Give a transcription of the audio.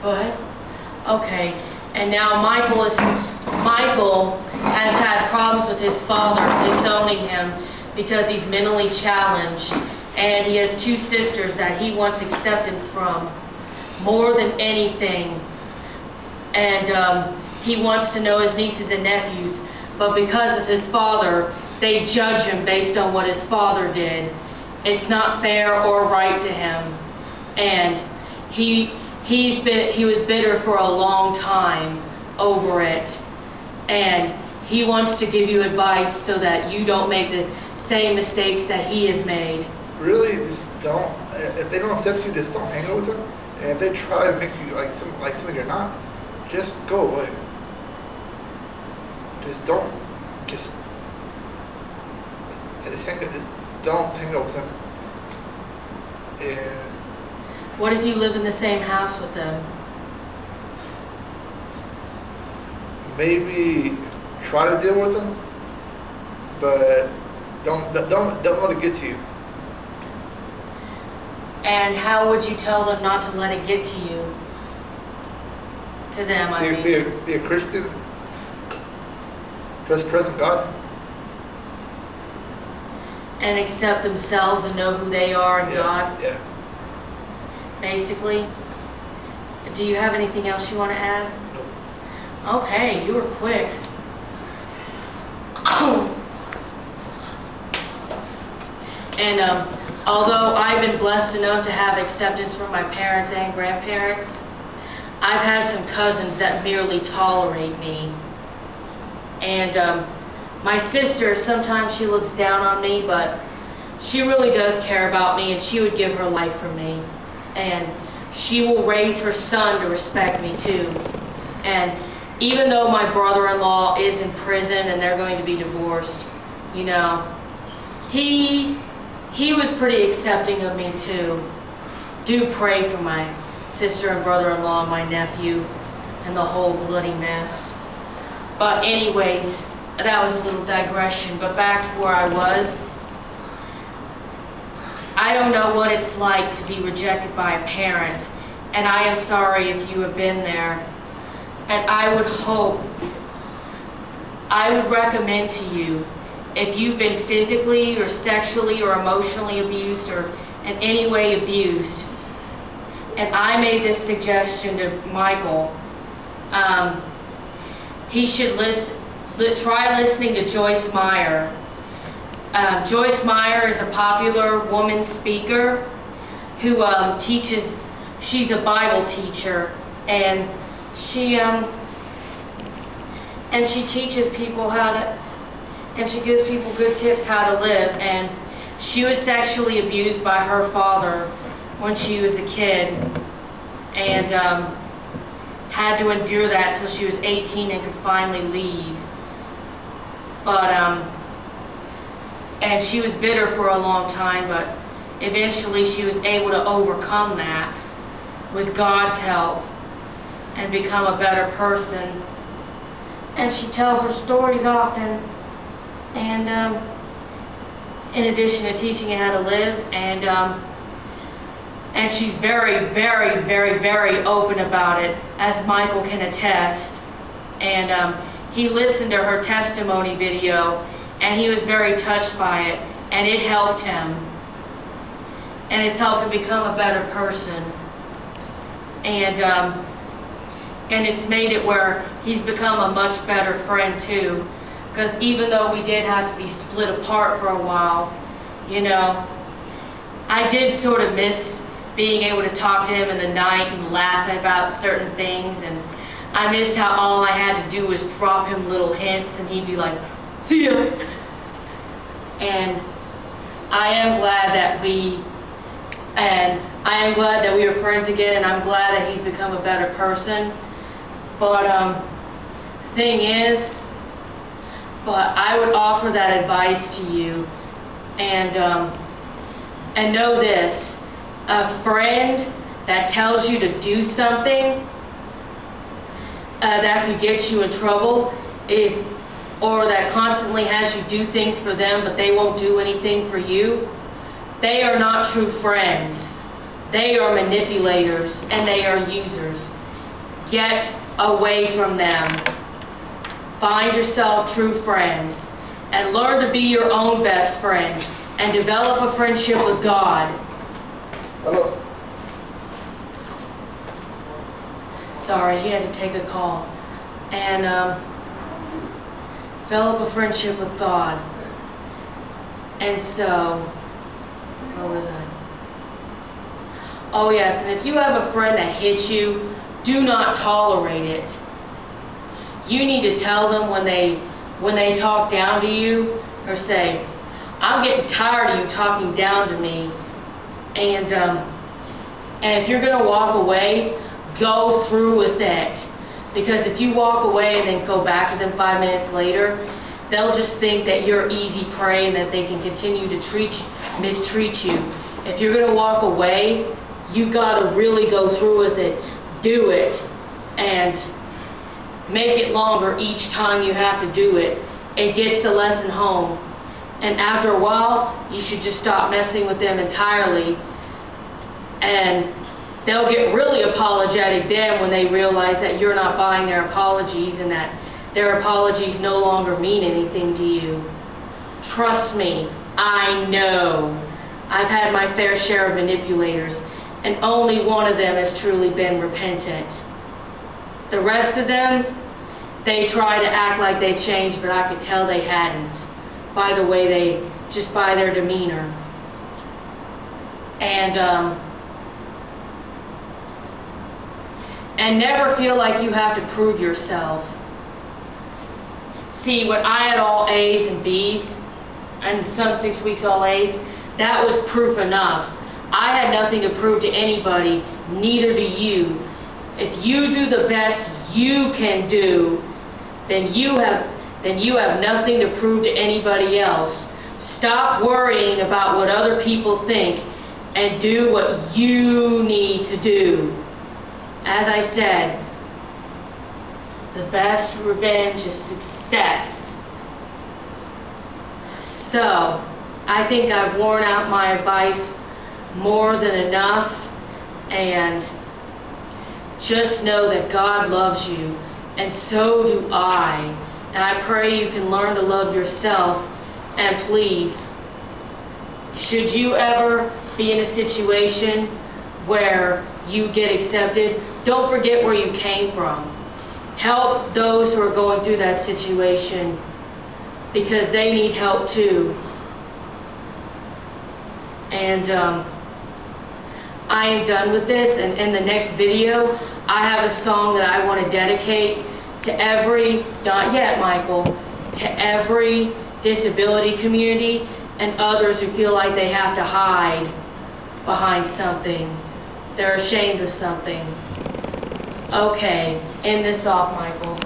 Go ahead. Okay. And now Michael has had problems with his father disowning him because he's mentally challenged, and he has two sisters that he wants acceptance from more than anything. And he wants to know his nieces and nephews, but because of his father, they judge him based on what his father did. It's not fair or right to him, and he was bitter for a long time over it, and he wants to give you advice so that you don't make the same mistakes that he has made. Really, just don't. If they don't accept you, just don't hang out with them. And if they try to make you like something you're not, just go away. Just don't. Just don't hang out with them. And what if you live in the same house with them? Maybe try to deal with them, but don't let it get to you. And how would you tell them not to let it get to you? To them, I mean. Be a Christian. Trust in God. And accept themselves and know who they are in God. Yeah. Basically. Do you have anything else you want to add? Nope. Okay, you were quick. And although I've been blessed enough to have acceptance from my parents and grandparents, I've had some cousins that merely tolerate me. And my sister, sometimes she looks down on me, but she really does care about me, and she would give her life for me. And she will raise her son to respect me too. And even though my brother-in-law is in prison and they're going to be divorced, you know, he was pretty accepting of me too. Do pray for my sister and brother-in-law and my nephew and the whole bloody mess. But anyways, that was a little digression. But back to where I was. I don't know what it's like to be rejected by a parent, and I am sorry if you have been there. And I would recommend to you, if you've been physically or sexually or emotionally abused or in any way abused, and I made this suggestion to Michael, he should try listening to Joyce Meyer. Joyce Meyer is a popular woman speaker who teaches. She's a Bible teacher, and she teaches people how to, and she gives people good tips how to live. And she was sexually abused by her father when she was a kid, and had to endure that till she was 18 and could finally leave. But and she was bitter for a long time, but eventually she was able to overcome that with God's help and become a better person. And she tells her stories often, and in addition to teaching you how to live, and she's very, very, very, very open about it, as Michael can attest. And he listened to her testimony video, and he was very touched by it, and it helped him. And it's helped him become a better person. And it's made it where he's become a much better friend too. Because even though we did have to be split apart for a while, you know, I did sort of miss being able to talk to him in the night and laugh about certain things. And I missed how all I had to do was drop him little hints and he'd be like, "See ya." And I am glad that we were friends again, and I'm glad that he's become a better person. But thing is, I would offer that advice to you, and know this: a friend that tells you to do something that could get you in trouble or that constantly has you do things for them but they won't do anything for you, they are not true friends. They are manipulators and they are users. Get away from them. Find yourself true friends and learn to be your own best friend and develop a friendship with God. Hello. Sorry, he had to take a call. And develop a friendship with God. And so, where was I? Oh yes, and if you have a friend that hits you, do not tolerate it. You need to tell them when they talk down to you, or say, I'm getting tired of you talking down to me. And if you're going to walk away, go through with it. Because if you walk away and then go back to them 5 minutes later, they'll just think that you're easy prey and that they can continue to mistreat you. If you're going to walk away, you got to really go through with it. Do it. And make it longer each time you have to do it. It gets the lesson home. And after a while, you should just stop messing with them entirely. And they'll get really apologetic then when they realize that you're not buying their apologies and that their apologies no longer mean anything to you. Trust me, I know. I've had my fair share of manipulators, and only one of them has truly been repentant. The rest of them, they try to act like they changed, but I could tell they hadn't by the way just by their demeanor. And never feel like you have to prove yourself. See, when I had all A's and B's, and some 6 weeks all A's, that was proof enough. I had nothing to prove to anybody, neither do you. If you do the best you can do, then you have nothing to prove to anybody else. Stop worrying about what other people think and do what you need to do. As I said, the best revenge is success. So, I think I've worn out my advice more than enough, and just know that God loves you, and so do I. And I pray you can learn to love yourself. And please, should you ever be in a situation where you get accepted, don't forget where you came from. Help those who are going through that situation, because they need help too. And I am done with this, and in the next video I have a song that I want to dedicate to every, not yet Michael, to every disability community and others who feel like they have to hide behind something. They're ashamed of something. Okay, end this off, Michael.